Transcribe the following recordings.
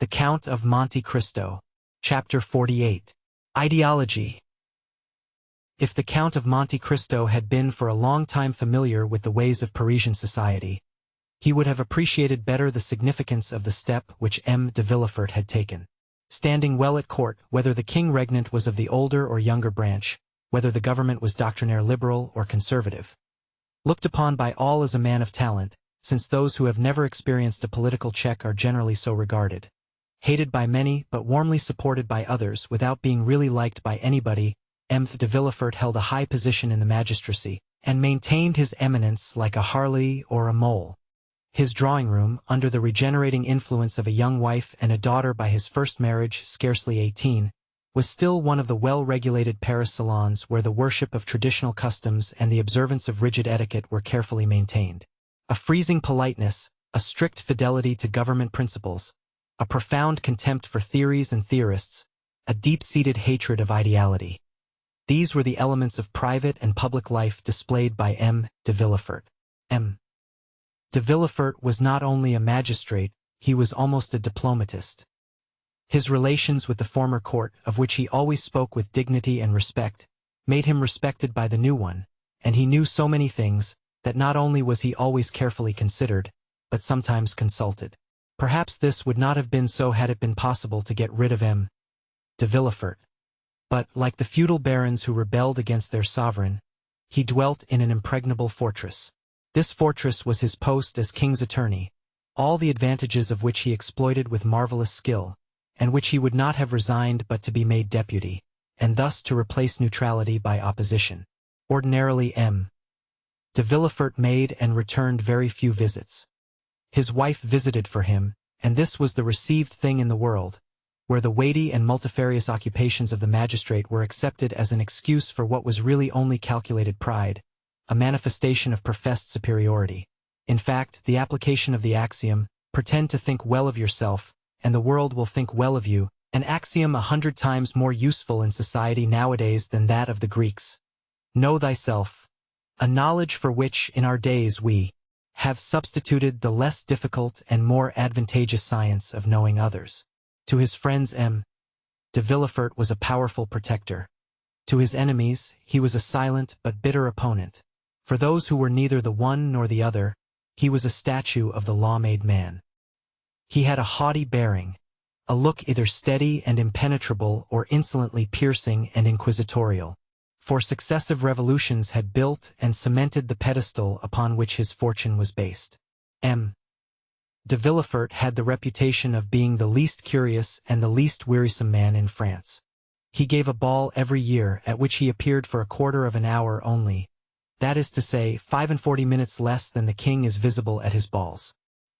The Count of Monte Cristo. Chapter 48. Ideology. If the Count of Monte Cristo had been for a long time familiar with the ways of Parisian society, he would have appreciated better the significance of the step which M. de Villefort had taken. Standing well at court, whether the king regnant was of the older or younger branch, whether the government was doctrinaire liberal or conservative. Looked upon by all as a man of talent, since those who have never experienced a political check are generally so regarded. Hated by many but warmly supported by others without being really liked by anybody, M. de Villefort held a high position in the magistracy, and maintained his eminence like a harley or a mole. His drawing-room, under the regenerating influence of a young wife and a daughter by his first marriage, scarcely 18, was still one of the well-regulated Paris salons where the worship of traditional customs and the observance of rigid etiquette were carefully maintained. A freezing politeness, a strict fidelity to government principles, a profound contempt for theories and theorists, a deep-seated hatred of ideality. These were the elements of private and public life displayed by M. de Villefort. M. de Villefort was not only a magistrate, he was almost a diplomatist. His relations with the former court, of which he always spoke with dignity and respect, made him respected by the new one, and he knew so many things, that not only was he always carefully considered, but sometimes consulted. Perhaps this would not have been so had it been possible to get rid of M. de Villefort. But, like the feudal barons who rebelled against their sovereign, he dwelt in an impregnable fortress. This fortress was his post as king's attorney, all the advantages of which he exploited with marvelous skill, and which he would not have resigned but to be made deputy, and thus to replace neutrality by opposition. Ordinarily M. de Villefort made and returned very few visits. His wife visited for him, and this was the received thing in the world, where the weighty and multifarious occupations of the magistrate were accepted as an excuse for what was really only calculated pride, a manifestation of professed superiority. In fact, the application of the axiom, pretend to think well of yourself, and the world will think well of you, an axiom 100 times more useful in society nowadays than that of the Greeks. Know thyself, a knowledge for which, in our days, we have substituted the less difficult and more advantageous science of knowing others. To his friends M. de Villefort was a powerful protector. To his enemies, he was a silent but bitter opponent. For those who were neither the one nor the other, he was a statue of the law-made man. He had a haughty bearing, a look either steady and impenetrable or insolently piercing and inquisitorial. For successive revolutions had built and cemented the pedestal upon which his fortune was based. M. de Villefort had the reputation of being the least curious and the least wearisome man in France. He gave a ball every year at which he appeared for a quarter of an hour only, that is to say, 45 minutes less than the king is visible at his balls.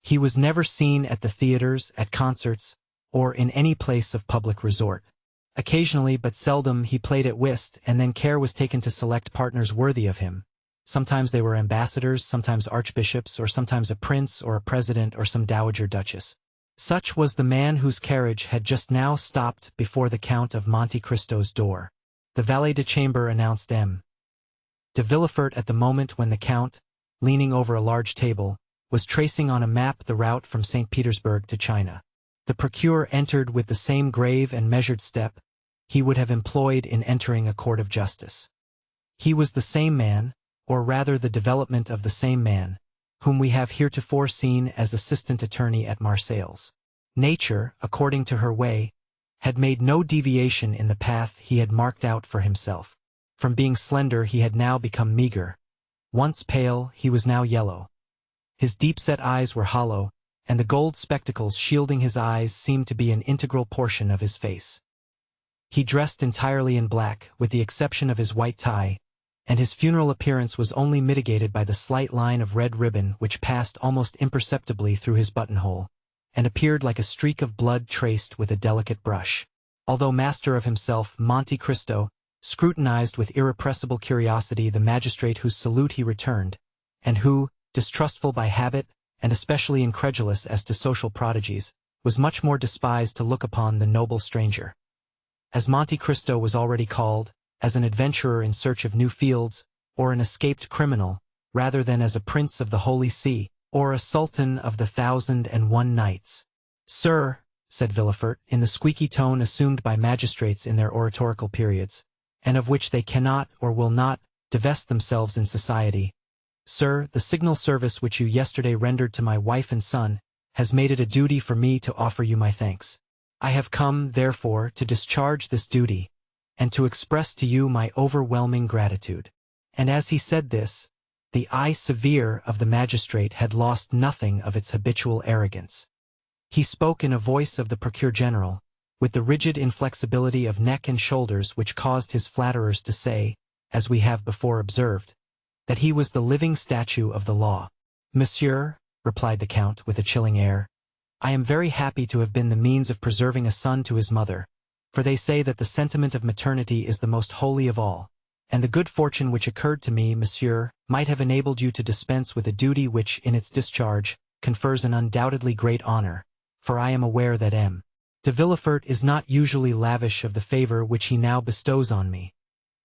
He was never seen at the theaters, at concerts, or in any place of public resort. Occasionally but seldom he played at whist, and then care was taken to select partners worthy of him. Sometimes they were ambassadors, sometimes archbishops, or sometimes a prince or a president or some dowager duchess. Such was the man whose carriage had just now stopped before the Count of Monte Cristo's door. The valet de chambre announced M. de Villefort at the moment when the Count, leaning over a large table, was tracing on a map the route from St. Petersburg to China. The procureur entered with the same grave and measured step he would have employed in entering a court of justice. He was the same man, or rather the development of the same man, whom we have heretofore seen as assistant attorney at Marseilles. Nature, according to her way, had made no deviation in the path he had marked out for himself. From being slender he had now become meager. Once pale, he was now yellow. His deep-set eyes were hollow, and the gold spectacles shielding his eyes seemed to be an integral portion of his face. He dressed entirely in black, with the exception of his white tie, and his funeral appearance was only mitigated by the slight line of red ribbon which passed almost imperceptibly through his buttonhole, and appeared like a streak of blood traced with a delicate brush. Although master of himself, Monte Cristo scrutinized with irrepressible curiosity the magistrate whose salute he returned, and who, distrustful by habit, and especially incredulous as to social prodigies, was much more despised to look upon the noble stranger. As Monte Cristo was already called, as an adventurer in search of new fields, or an escaped criminal, rather than as a prince of the Holy See, or a sultan of the 1,001 Nights. "Sir," said Villefort, in the squeaky tone assumed by magistrates in their oratorical periods, and of which they cannot or will not divest themselves in society. Sir, the signal service which you yesterday rendered to my wife and son has made it a duty for me to offer you my thanks. I have come, therefore, to discharge this duty, and to express to you my overwhelming gratitude. And as he said this, the eye severe of the magistrate had lost nothing of its habitual arrogance. He spoke in a voice of the procureur general, with the rigid inflexibility of neck and shoulders which caused his flatterers to say, as we have before observed, that he was the living statue of the law. Monsieur, replied the Count with a chilling air, I am very happy to have been the means of preserving a son to his mother, for they say that the sentiment of maternity is the most holy of all, and the good fortune which occurred to me, monsieur, might have enabled you to dispense with a duty which, in its discharge, confers an undoubtedly great honor, for I am aware that M. de Villefort is not usually lavish of the favor which he now bestows on me,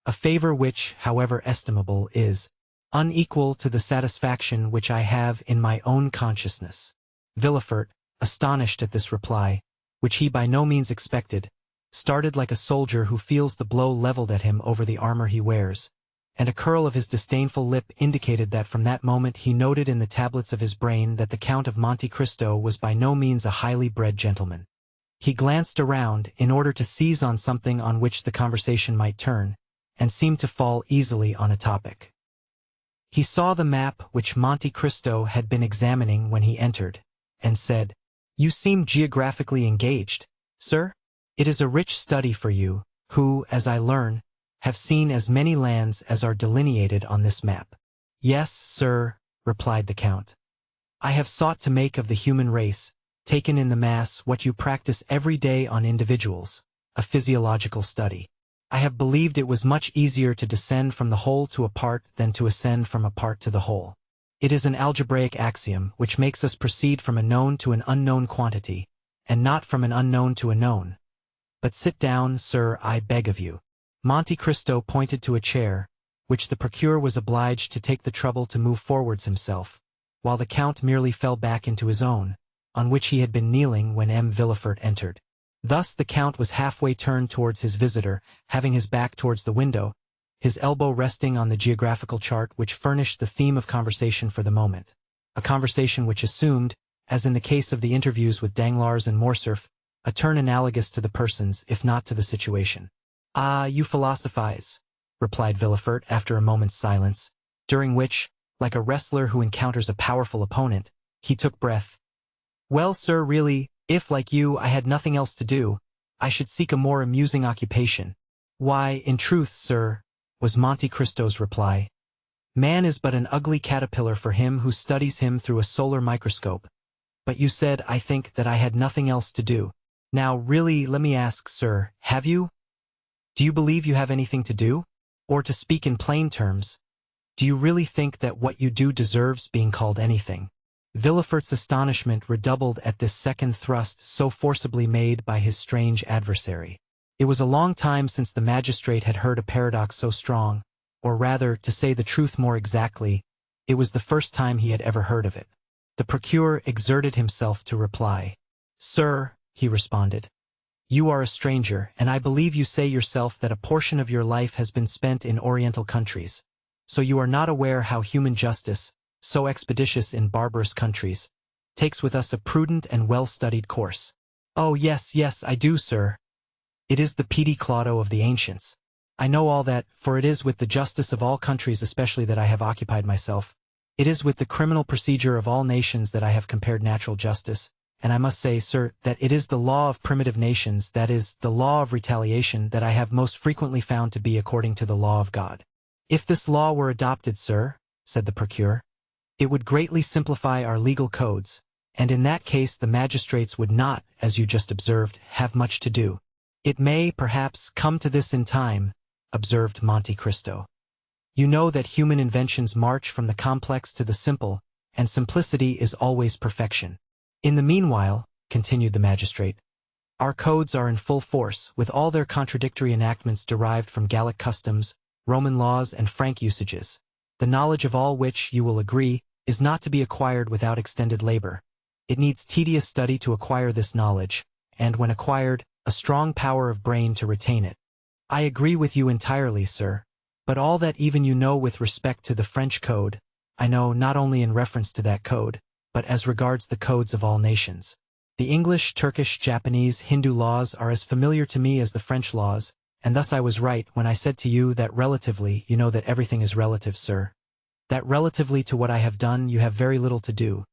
a favor which, however estimable, is unequal to the satisfaction which I have in my own consciousness. Villefort, astonished at this reply, which he by no means expected, started like a soldier who feels the blow leveled at him over the armor he wears, and a curl of his disdainful lip indicated that from that moment he noted in the tablets of his brain that the Count of Monte Cristo was by no means a highly bred gentleman. He glanced around in order to seize on something on which the conversation might turn, and seemed to fall easily on a topic. He saw the map which Monte Cristo had been examining when he entered, and said, You seem geographically engaged, sir? It is a rich study for you, who, as I learn, have seen as many lands as are delineated on this map. Yes, sir, replied the Count. I have sought to make of the human race, taken in the mass, what you practice every day on individuals, a physiological study. I have believed it was much easier to descend from the whole to a part than to ascend from a part to the whole. It is an algebraic axiom which makes us proceed from a known to an unknown quantity, and not from an unknown to a known. But sit down, sir, I beg of you. Monte Cristo pointed to a chair, which the procureur was obliged to take the trouble to move forwards himself, while the Count merely fell back into his own, on which he had been kneeling when M. Villefort entered. Thus the Count was halfway turned towards his visitor, having his back towards the window, his elbow resting on the geographical chart which furnished the theme of conversation for the moment, a conversation which assumed, as in the case of the interviews with Danglars and Morcerf, a turn analogous to the persons, if not to the situation. Ah, you philosophize, replied Villefort after a moment's silence, during which, like a wrestler who encounters a powerful opponent, he took breath. Well, sir, really, if, like you, I had nothing else to do, I should seek a more amusing occupation. Why, in truth, sir, was Monte Cristo's reply, man is but an ugly caterpillar for him who studies him through a solar microscope. But you said, I think, that I had nothing else to do. Now, really, let me ask, sir, have you? Do you believe you have anything to do? Or to speak in plain terms, do you really think that what you do deserves being called anything? Villefort's astonishment redoubled at this second thrust so forcibly made by his strange adversary. It was a long time since the magistrate had heard a paradox so strong, or rather, to say the truth more exactly, it was the first time he had ever heard of it. The procureur exerted himself to reply. Sir, he responded, you are a stranger, and I believe you say yourself that a portion of your life has been spent in Oriental countries, so you are not aware how human justice, so expeditious in barbarous countries, takes with us a prudent and well-studied course. Oh, yes, yes, I do, sir. It is the pedi claudo of the ancients. I know all that, for it is with the justice of all countries especially that I have occupied myself. It is with the criminal procedure of all nations that I have compared natural justice, and I must say, sir, that it is the law of primitive nations, that is, the law of retaliation, that I have most frequently found to be according to the law of God. If this law were adopted, sir, said the procureur, it would greatly simplify our legal codes, and in that case the magistrates would not, as you just observed, have much to do. It may, perhaps, come to this in time, observed Monte Cristo. You know that human inventions march from the complex to the simple, and simplicity is always perfection. In the meanwhile, continued the magistrate, our codes are in full force, with all their contradictory enactments derived from Gallic customs, Roman laws, and Frank usages, the knowledge of all which, you will agree, is not to be acquired without extended labor. It needs tedious study to acquire this knowledge, and when acquired, a strong power of brain to retain it. I agree with you entirely, sir. But all that even you know with respect to the French code, I know not only in reference to that code, but as regards the codes of all nations. The English, Turkish, Japanese, Hindu laws are as familiar to me as the French laws, and thus I was right when I said to you that relatively, you know that everything is relative, sir. That relatively to what I have done you have very little to do,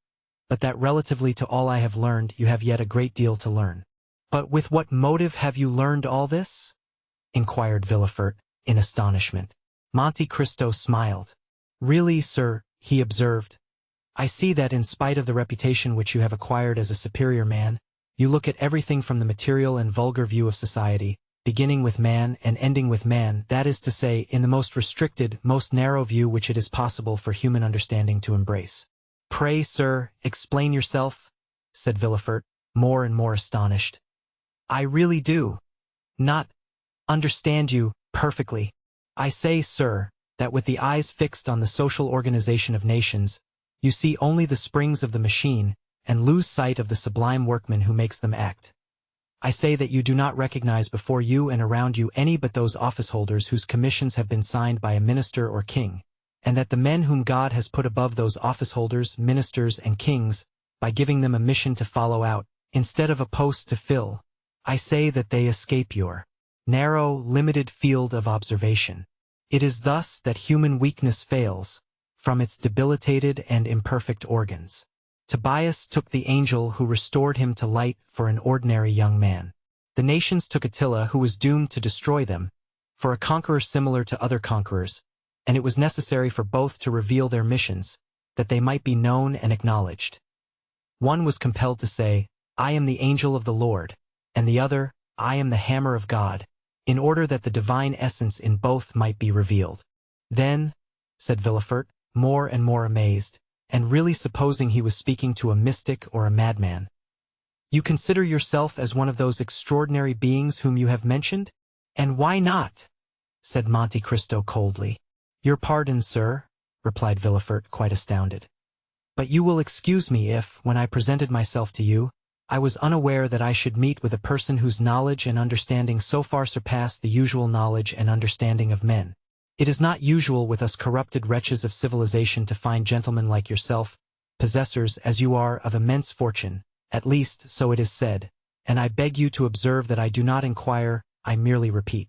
but that relatively to all I have learned you have yet a great deal to learn. But with what motive have you learned all this? Inquired Villefort, in astonishment. Monte Cristo smiled. Really, sir, he observed, I see that in spite of the reputation which you have acquired as a superior man, you look at everything from the material and vulgar view of society, beginning with man and ending with man, that is to say, in the most restricted, most narrow view which it is possible for human understanding to embrace. Pray, sir, explain yourself, said Villefort, more and more astonished. I really do not understand you perfectly. I say, sir, that with the eyes fixed on the social organization of nations, you see only the springs of the machine, and lose sight of the sublime workman who makes them act. I say that you do not recognize before you and around you any but those office-holders whose commissions have been signed by a minister or king, and that the men whom God has put above those office-holders, ministers, and kings, by giving them a mission to follow out, instead of a post to fill, I say that they escape your narrow, limited field of observation. It is thus that human weakness fails, from its debilitated and imperfect organs. Tobias took the angel who restored him to light for an ordinary young man. The nations took Attila, who was doomed to destroy them, for a conqueror similar to other conquerors, and it was necessary for both to reveal their missions, that they might be known and acknowledged. One was compelled to say, I am the angel of the Lord, and the other, I am the hammer of God, in order that the divine essence in both might be revealed. Then, said Villefort, more and more amazed, and really supposing he was speaking to a mystic or a madman, you consider yourself as one of those extraordinary beings whom you have mentioned? And why not? Said Monte Cristo coldly. Your pardon, sir, replied Villefort, quite astounded. But you will excuse me if, when I presented myself to you, I was unaware that I should meet with a person whose knowledge and understanding so far surpassed the usual knowledge and understanding of men. It is not usual with us corrupted wretches of civilization to find gentlemen like yourself, possessors, as you are, of immense fortune, at least, so it is said, and I beg you to observe that I do not inquire, I merely repeat.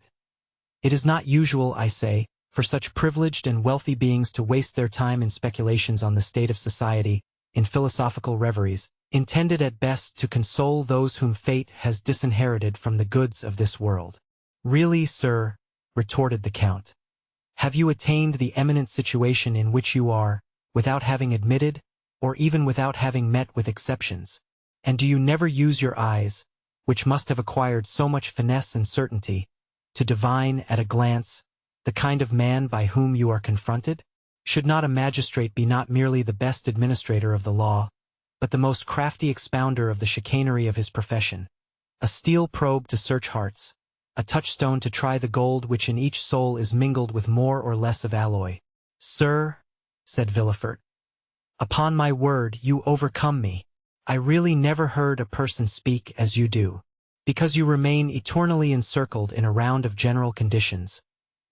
It is not usual, I say, for such privileged and wealthy beings to waste their time in speculations on the state of society, in philosophical reveries, intended at best to console those whom fate has disinherited from the goods of this world. Really, sir, retorted the Count, have you attained the eminent situation in which you are, without having admitted, or even without having met with exceptions? And do you never use your eyes, which must have acquired so much finesse and certainty, to divine, at a glance, the kind of man by whom you are confronted? Should not a magistrate be not merely the best administrator of the law, but the most crafty expounder of the chicanery of his profession, a steel probe to search hearts, a touchstone to try the gold which in each soul is mingled with more or less of alloy? Sir, said Villefort, upon my word you overcome me. I really never heard a person speak as you do, because you remain eternally encircled in a round of general conditions,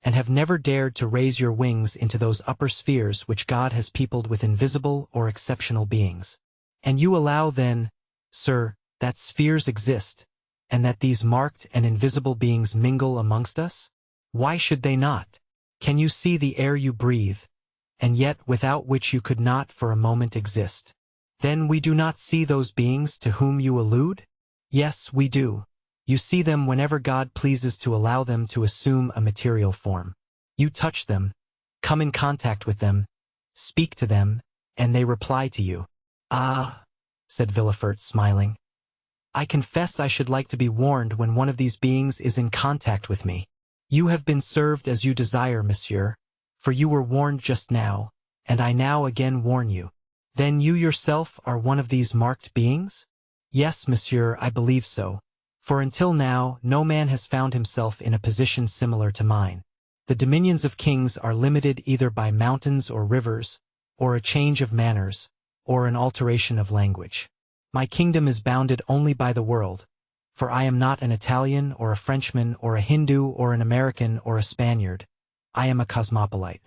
and have never dared to raise your wings into those upper spheres which God has peopled with invisible or exceptional beings. And you allow then, sir, that spheres exist, and that these marked and invisible beings mingle amongst us? Why should they not? Can you see the air you breathe, and yet without which you could not for a moment exist? Then we do not see those beings to whom you allude? Yes, we do. You see them whenever God pleases to allow them to assume a material form. You touch them, come in contact with them, speak to them, and they reply to you. Ah, said Villefort, smiling, I confess I should like to be warned when one of these beings is in contact with me. You have been served as you desire, monsieur, for you were warned just now, and I now again warn you. Then you yourself are one of these marked beings? Yes, monsieur, I believe so, for until now no man has found himself in a position similar to mine. The dominions of kings are limited either by mountains or rivers, or a change of manners, or an alteration of language. My kingdom is bounded only by the world, for I am not an Italian or a Frenchman or a Hindu or an American or a Spaniard. I am a cosmopolite.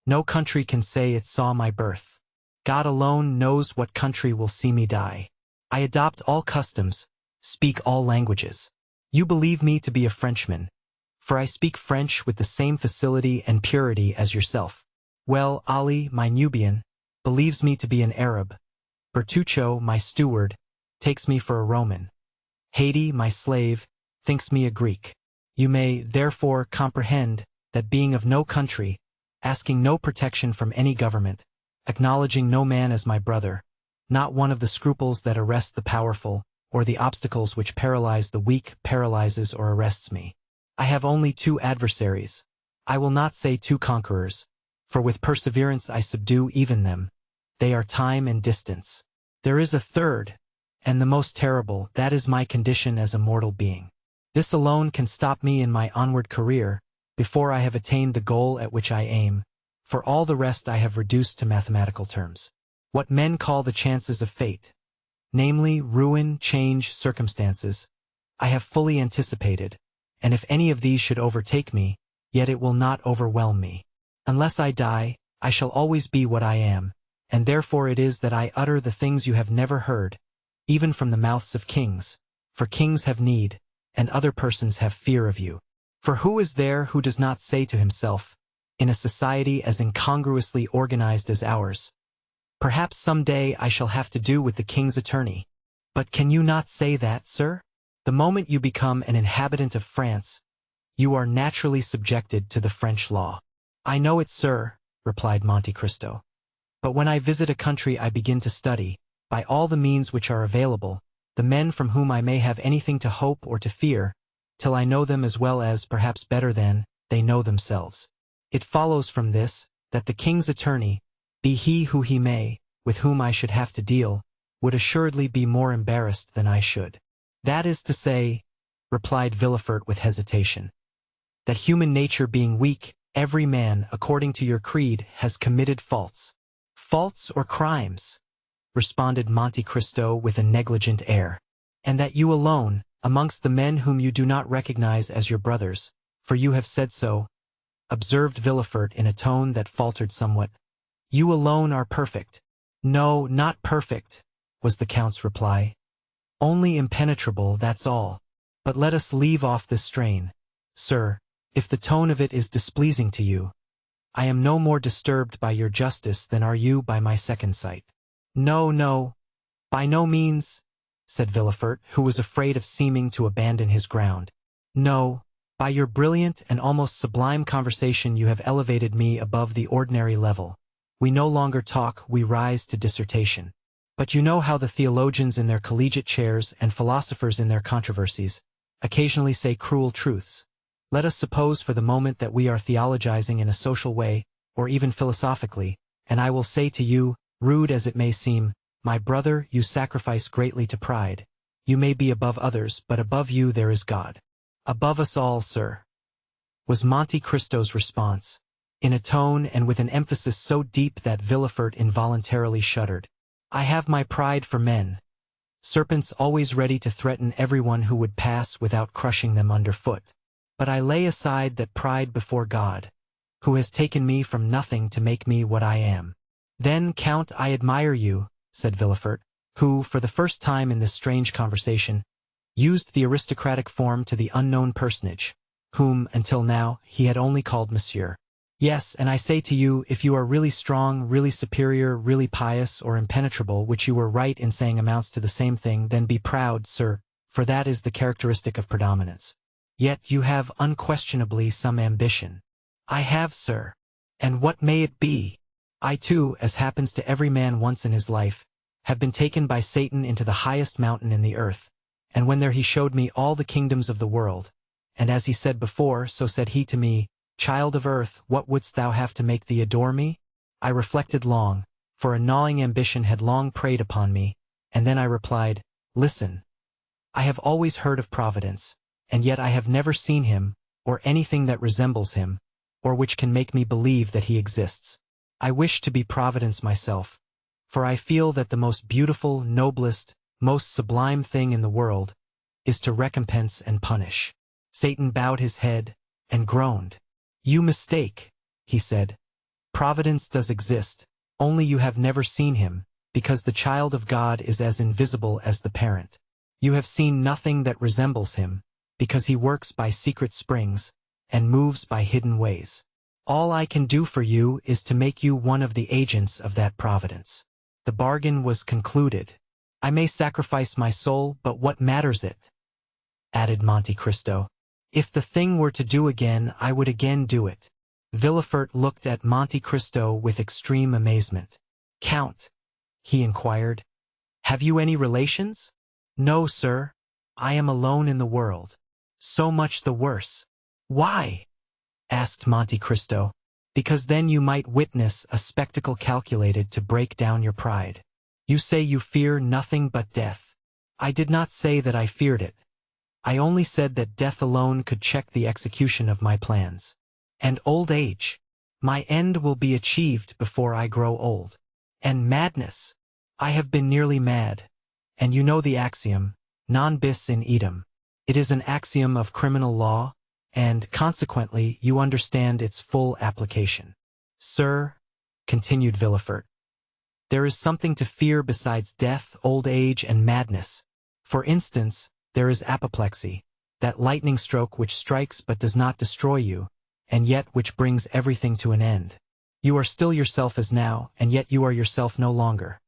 No country can say it saw my birth. God alone knows what country will see me die. I adopt all customs, speak all languages. You believe me to be a Frenchman, for I speak French with the same facility and purity as yourself. Well, Ali, my Nubian, believes me to be an Arab. Bertuccio, my steward, takes me for a Roman. Haiti, my slave, thinks me a Greek. You may, therefore, comprehend that being of no country, asking no protection from any government, acknowledging no man as my brother, not one of the scruples that arrest the powerful, or the obstacles which paralyze the weak paralyzes or arrests me. I have only two adversaries. I will not say two conquerors, for with perseverance I subdue even them. They are time and distance. There is a third, and the most terrible, that is my condition as a mortal being. This alone can stop me in my onward career, before I have attained the goal at which I aim, for all the rest I have reduced to mathematical terms. What men call the chances of fate, namely ruin, change, circumstances, I have fully anticipated, and if any of these should overtake me, yet it will not overwhelm me. Unless I die, I shall always be what I am, and therefore it is that I utter the things you have never heard, even from the mouths of kings, for kings have need, and other persons have fear of you. For who is there who does not say to himself, in a society as incongruously organized as ours, perhaps some day I shall have to do with the king's attorney. But can you not say that, sir? The moment you become an inhabitant of France, you are naturally subjected to the French law. I know it, sir, replied Monte Cristo. But when I visit a country I begin to study, by all the means which are available, the men from whom I may have anything to hope or to fear, till I know them as well as, perhaps better than, they know themselves. It follows from this, that the king's attorney, be he who he may, with whom I should have to deal, would assuredly be more embarrassed than I should. That is to say, replied Villefort with hesitation, that human nature being weak, every man, according to your creed, has committed faults. Faults or crimes? Responded Monte Cristo with a negligent air. And that you alone, amongst the men whom you do not recognize as your brothers, for you have said so, observed Villefort in a tone that faltered somewhat, you alone are perfect. No, not perfect, was the Count's reply. Only impenetrable, that's all. But let us leave off this strain. Sir, if the tone of it is displeasing to you, I am no more disturbed by your justice than are you by my second sight. No, no, by no means, said Villefort, who was afraid of seeming to abandon his ground. No, by your brilliant and almost sublime conversation you have elevated me above the ordinary level. We no longer talk, we rise to dissertation. But you know how the theologians in their collegiate chairs and philosophers in their controversies occasionally say cruel truths. Let us suppose for the moment that we are theologizing in a social way, or even philosophically, and I will say to you, rude as it may seem, my brother, you sacrifice greatly to pride. You may be above others, but above you there is God. Above us all, sir, was Monte Cristo's response, in a tone and with an emphasis so deep that Villefort involuntarily shuddered. I have my pride for men, serpents always ready to threaten everyone who would pass without crushing them underfoot. But I lay aside that pride before God, who has taken me from nothing to make me what I am. Then, Count, I admire you, said Villefort, who, for the first time in this strange conversation, used the aristocratic form to the unknown personage, whom, until now, he had only called Monsieur. Yes, and I say to you, if you are really strong, really superior, really pious, or impenetrable, which you were right in saying amounts to the same thing, then be proud, sir, for that is the characteristic of predominance. Yet you have unquestionably some ambition. I have, sir. And what may it be? I too, as happens to every man once in his life, have been taken by Satan into the highest mountain in the earth, and when there he showed me all the kingdoms of the world, and as he said before, so said he to me, Child of earth, what wouldst thou have to make thee adore me? I reflected long, for a gnawing ambition had long preyed upon me, and then I replied, Listen. I have always heard of Providence, and yet I have never seen him, or anything that resembles him, or which can make me believe that he exists. I wish to be Providence myself, for I feel that the most beautiful, noblest, most sublime thing in the world, is to recompense and punish. Satan bowed his head and groaned. You mistake, he said. Providence does exist, only you have never seen him, because the child of God is as invisible as the parent. You have seen nothing that resembles him, because he works by secret springs, and moves by hidden ways. All I can do for you is to make you one of the agents of that providence. The bargain was concluded. I may sacrifice my soul, but what matters it? Added Monte Cristo. If the thing were to do again, I would again do it. Villefort looked at Monte Cristo with extreme amazement. Count, he inquired, have you any relations? No, sir. I am alone in the world. So much the worse. Why? Asked Monte Cristo. Because then you might witness a spectacle calculated to break down your pride. You say you fear nothing but death. I did not say that I feared it. I only said that death alone could check the execution of my plans. And old age. My end will be achieved before I grow old. And madness. I have been nearly mad. And you know the axiom, non bis in idem. It is an axiom of criminal law, and consequently you understand its full application. Sir, continued Villefort, there is something to fear besides death, old age, and madness. For instance, there is apoplexy, that lightning stroke which strikes but does not destroy you, and yet which brings everything to an end. You are still yourself as now, and yet you are yourself no longer.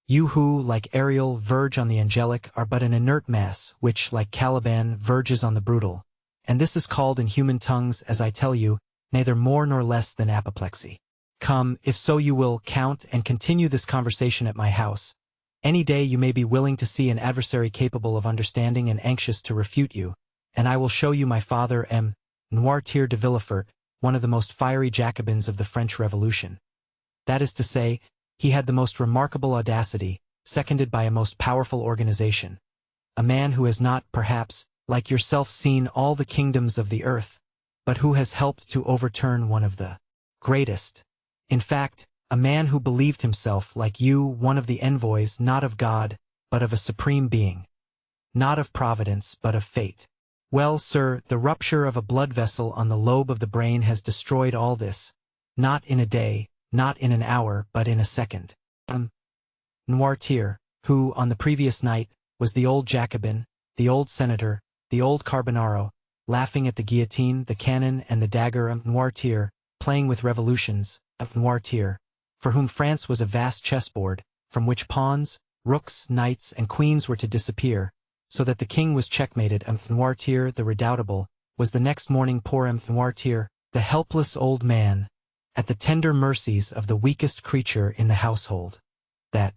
You who, like Ariel, verge on the angelic, are but an inert mass, which, like Caliban, verges on the brutal. And this is called in human tongues, as I tell you, neither more nor less than apoplexy. Come, if so you will, count and continue this conversation at my house. Any day you may be willing to see an adversary capable of understanding and anxious to refute you, and I will show you my father M. Noirtier de Villefort, one of the most fiery Jacobins of the French Revolution. That is to say, he had the most remarkable audacity, seconded by a most powerful organization. A man who has not, perhaps, like yourself, seen all the kingdoms of the earth, but who has helped to overturn one of the greatest. In fact, a man who believed himself, like you, one of the envoys not of God, but of a supreme being. Not of providence, but of fate. Well, sir, the rupture of a blood vessel on the lobe of the brain has destroyed all this. Not in a day, not in an hour, but in a second. Noirtier, who, on the previous night, was the old Jacobin, the old senator, the old Carbonaro, laughing at the guillotine, the cannon, and the dagger of Noirtier, playing with revolutions, of Noirtier, for whom France was a vast chessboard, from which pawns, rooks, knights, and queens were to disappear, so that the king was checkmated. Noirtier, the redoubtable, was the next morning poor Noirtier, the helpless old man, at the tender mercies of the weakest creature in the household. That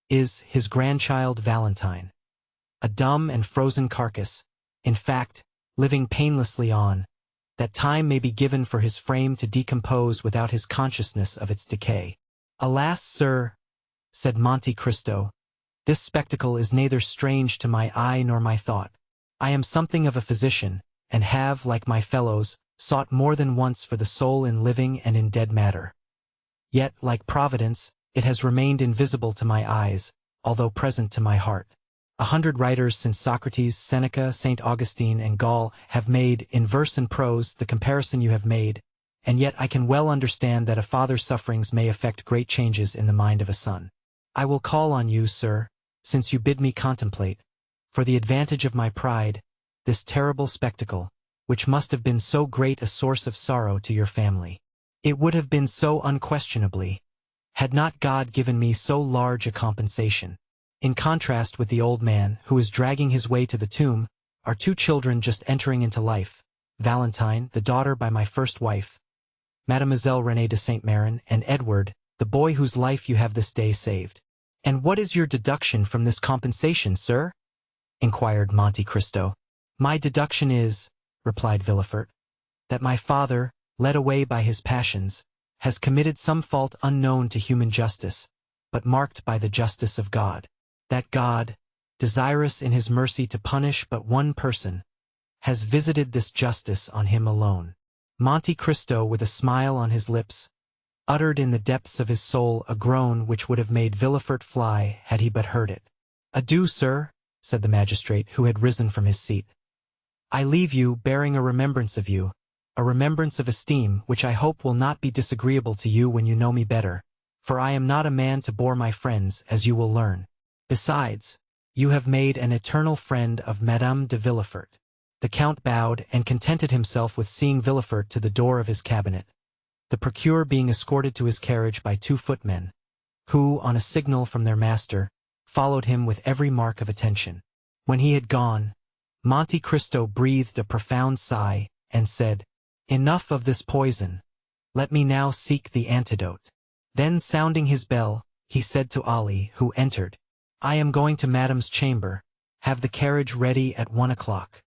is his grandchild Valentine. A dumb and frozen carcass, in fact, living painlessly on, that time may be given for his frame to decompose without his consciousness of its decay. Alas, sir, said Monte Cristo, this spectacle is neither strange to my eye nor my thought. I am something of a physician, and have, like my fellows, sought more than once for the soul in living and in dead matter. Yet, like Providence, it has remained invisible to my eyes, although present to my heart. 100 writers since Socrates, Seneca, St. Augustine, and Gall have made, in verse and prose, the comparison you have made, and yet I can well understand that a father's sufferings may effect great changes in the mind of a son. I will call on you, sir, since you bid me contemplate, for the advantage of my pride, this terrible spectacle, which must have been so great a source of sorrow to your family. It would have been so unquestionably, had not God given me so large a compensation. In contrast with the old man, who is dragging his way to the tomb, are two children just entering into life, Valentine, the daughter by my first wife, Mademoiselle Renée de Saint-Méran, and Edward, the boy whose life you have this day saved. And what is your deduction from this compensation, sir? Inquired Monte Cristo. My deduction is, replied Villefort, that my father, led away by his passions, has committed some fault unknown to human justice, but marked by the justice of God. That God, desirous in his mercy to punish but one person, has visited this justice on him alone. Monte Cristo, with a smile on his lips, uttered in the depths of his soul a groan which would have made Villefort fly had he but heard it. Adieu, sir, said the magistrate, who had risen from his seat. "I leave you bearing a remembrance of you, a remembrance of esteem which I hope will not be disagreeable to you when you know me better, for I am not a man to bore my friends, as you will learn. Besides, you have made an eternal friend of Madame de Villefort." The Count bowed and contented himself with seeing Villefort to the door of his cabinet, the procureur being escorted to his carriage by 2 footmen, who, on a signal from their master, followed him with every mark of attention. When he had gone, Monte Cristo breathed a profound sigh and said, "Enough of this poison. Let me now seek the antidote." Then sounding his bell, he said to Ali, who entered, "I am going to Madame's chamber. Have the carriage ready at 1 o'clock."